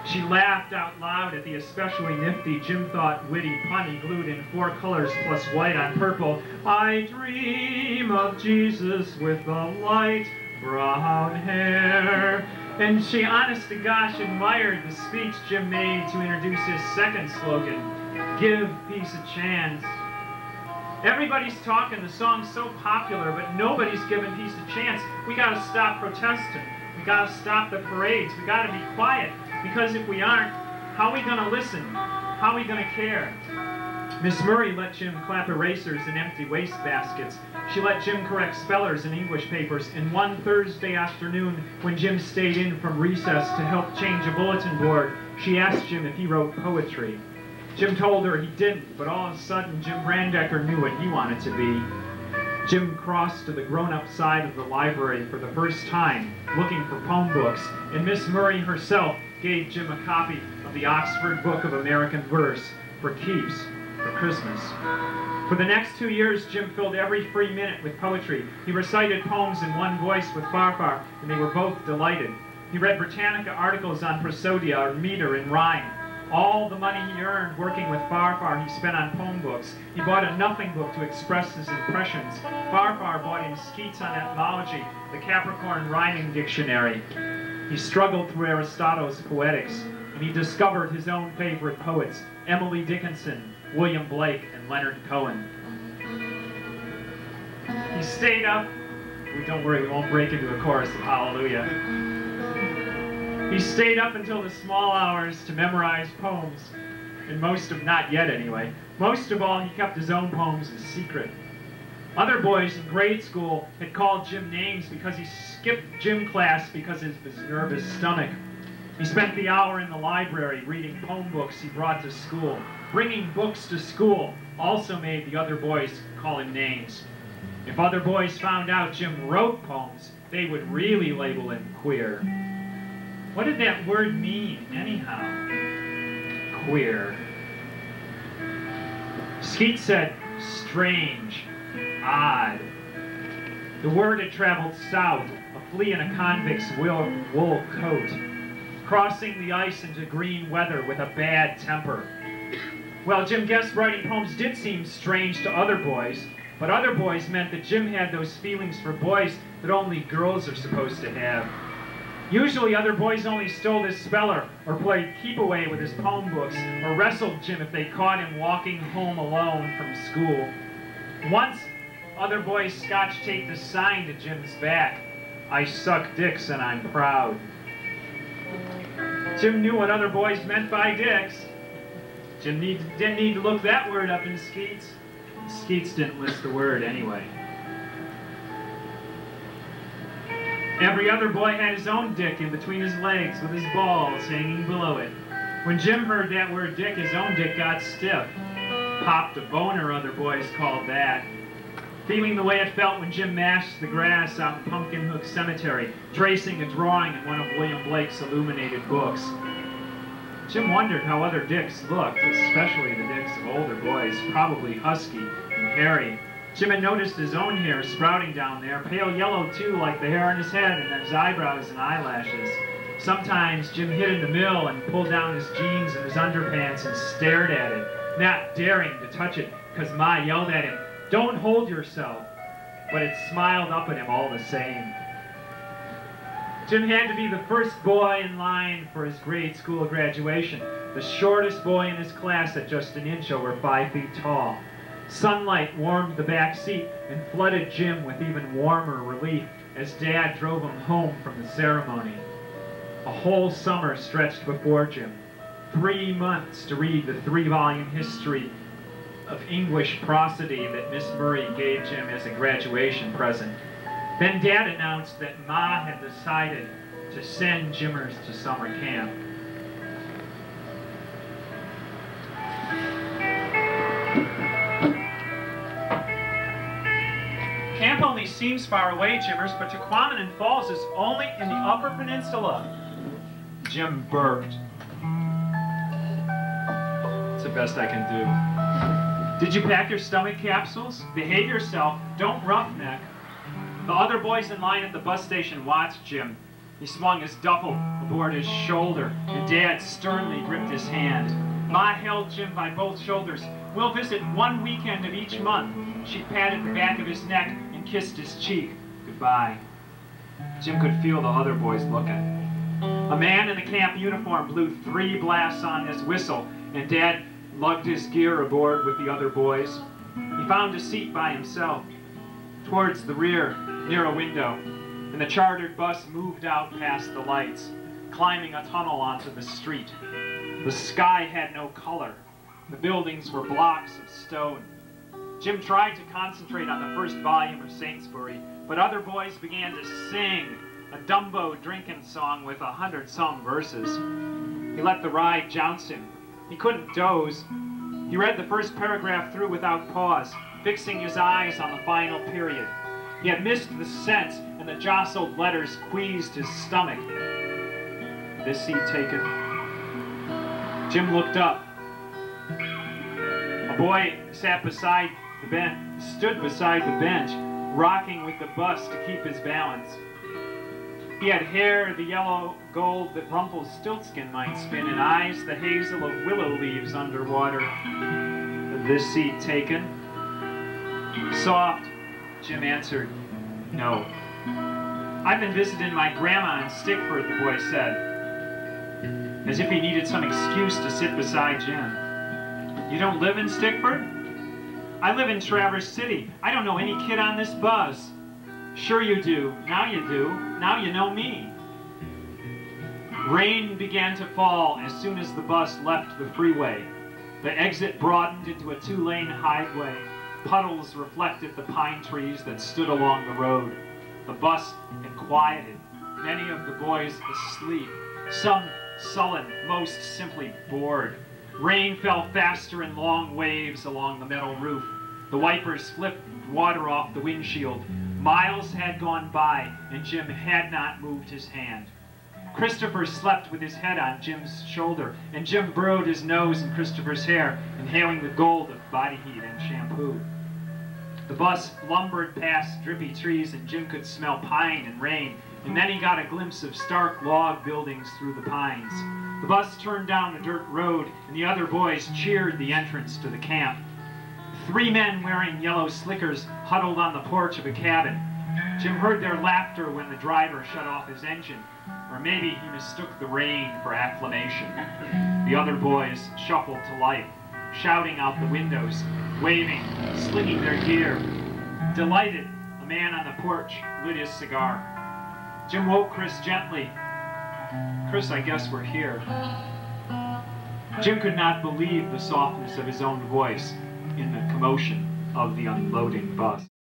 She laughed out loud at the especially nifty, Jim thought, witty pun he glued in 4 colors plus white on purple. I dream of Jesus with the light brown hair. And she, honest to gosh, admired the speech Jim made to introduce his second slogan, give peace a chance. Everybody's talking, the song's so popular, but nobody's giving peace a chance. We gotta stop protesting. We gotta stop the parades. We gotta be quiet. Because if we aren't, how are we gonna listen? How are we gonna care? Miss Murray let Jim clap erasers in empty wastebaskets. She let Jim correct spellers in English papers. And one Thursday afternoon, when Jim stayed in from recess to help change a bulletin board, she asked Jim if he wrote poetry. Jim told her he didn't, but all of a sudden Jim Brandecker knew what he wanted to be. Jim crossed to the grown-up side of the library for the first time, looking for poem books, and Miss Murray herself gave Jim a copy of the Oxford Book of American Verse for keeps for Christmas. For the next 2 years, Jim filled every free minute with poetry. He recited poems in one voice with Farfar, and they were both delighted. He read Britannica articles on prosodia or meter and rhyme. All the money he earned working with Farfar he spent on poem books. He bought a nothing book to express his impressions. Farfar bought him Skeets on Etymology, the Capricorn Rhyming Dictionary. He struggled through Aristotle's Poetics, and he discovered his own favorite poets, Emily Dickinson, William Blake, and Leonard Cohen. He stayed up. Don't worry, we won't break into a chorus of Hallelujah. He stayed up until the small hours to memorize poems, and not yet anyway. Most of all, he kept his own poems a secret. Other boys in grade school had called Jim names because he skipped gym class because of his nervous stomach. He spent the hour in the library reading poem books he brought to school. Bringing books to school also made the other boys call him names. If other boys found out Jim wrote poems, they would really label him queer. What did that word mean, anyhow? Queer. Skeet said, strange, odd. The word had traveled south, a flea in a convict's wool coat, crossing the ice into green weather with a bad temper. Well, Jim guessed writing poems did seem strange to other boys, but other boys meant that Jim had those feelings for boys that only girls are supposed to have. Usually other boys only stole his speller, or played keep-away with his poem books, or wrestled Jim if they caught him walking home alone from school. Once, other boys scotch-taped a sign to Jim's back, I suck dicks and I'm proud. Jim knew what other boys meant by dicks. Jim didn't need to look that word up in Skeets. Skeets didn't list the word anyway. Every other boy had his own dick in between his legs with his balls hanging below it. When Jim heard that word dick, his own dick got stiff. Popped a boner, other boys called that. Feeling the way it felt when Jim mashed the grass out in Pumpkin Hook Cemetery, tracing a drawing in one of William Blake's illuminated books. Jim wondered how other dicks looked, especially the dicks of older boys, probably husky and hairy. Jim had noticed his own hair sprouting down there, pale yellow too, like the hair on his head and his eyebrows and eyelashes. Sometimes Jim hid in the mill and pulled down his jeans and his underpants and stared at it, not daring to touch it, because Ma yelled at him, "Don't hold yourself," but it smiled up at him all the same. Jim had to be the first boy in line for his grade school graduation, the shortest boy in his class at just an inch over 5 feet tall. Sunlight warmed the back seat and flooded Jim with even warmer relief as Dad drove him home from the ceremony. A whole summer stretched before Jim. 3 months to read the 3-volume history of English prosody that Miss Murray gave Jim as a graduation present. Then Dad announced that Ma had decided to send Jimmers to summer camp. Camp only seems far away, Jimmers, but Tequamanen Falls is only in the Upper Peninsula. Jim burped. It's the best I can do. Did you pack your stomach capsules? Behave yourself. Don't roughneck. The other boys in line at the bus station watched Jim. He swung his duffel aboard his shoulder, and Dad sternly gripped his hand. Ma held Jim by both shoulders. "We'll visit one weekend of each month." She patted the back of his neck and kissed his cheek. "Goodbye." Jim could feel the other boys looking. A man in a camp uniform blew 3 blasts on his whistle, and Dad lugged his gear aboard with the other boys. He found a seat by himself, towards the rear, near a window, and the chartered bus moved out past the lights, climbing a tunnel onto the street. The sky had no color. The buildings were blocks of stone. Jim tried to concentrate on the first volume of Saintsbury, but other boys began to sing a Dumbo drinking song with 100-some verses. He let the ride jounce him. He couldn't doze. He read the first paragraph through without pause, fixing his eyes on the final period. He had missed the sense, and the jostled letters queased his stomach. This seat taken. Jim looked up. A boy stood beside the bench, rocking with the bus to keep his balance. He had hair the yellow gold that Rumpelstiltskin might spin, and eyes the hazel of willow leaves underwater. This seat taken? Soft, Jim answered, "No." "I've been visiting my grandma in Stickford," the boy said, as if he needed some excuse to sit beside Jim. "You don't live in Stickford?" "I live in Traverse City. I don't know any kid on this bus." "Sure you do. Now you do. Now you know me." Rain began to fall as soon as the bus left the freeway. The exit broadened into a 2-lane highway. Puddles reflected the pine trees that stood along the road. The bus had quieted, many of the boys asleep, some sullen, most simply bored. Rain fell faster in long waves along the metal roof. The wipers flipped water off the windshield. Miles had gone by, and Jim had not moved his hand. Christopher slept with his head on Jim's shoulder, and Jim burrowed his nose in Christopher's hair, inhaling the gold of body heat and shampoo. The bus lumbered past drippy trees, and Jim could smell pine and rain, and then he got a glimpse of stark log buildings through the pines. The bus turned down a dirt road, and the other boys cheered the entrance to the camp. 3 men wearing yellow slickers huddled on the porch of a cabin. Jim heard their laughter when the driver shut off his engine, or maybe he mistook the rain for acclamation. The other boys shuffled to life, shouting out the windows, waving, slinging their gear. Delighted, a man on the porch lit his cigar. Jim woke Chris gently. "Chris, I guess we're here." Jim could not believe the softness of his own voice in the commotion of the unloading bus.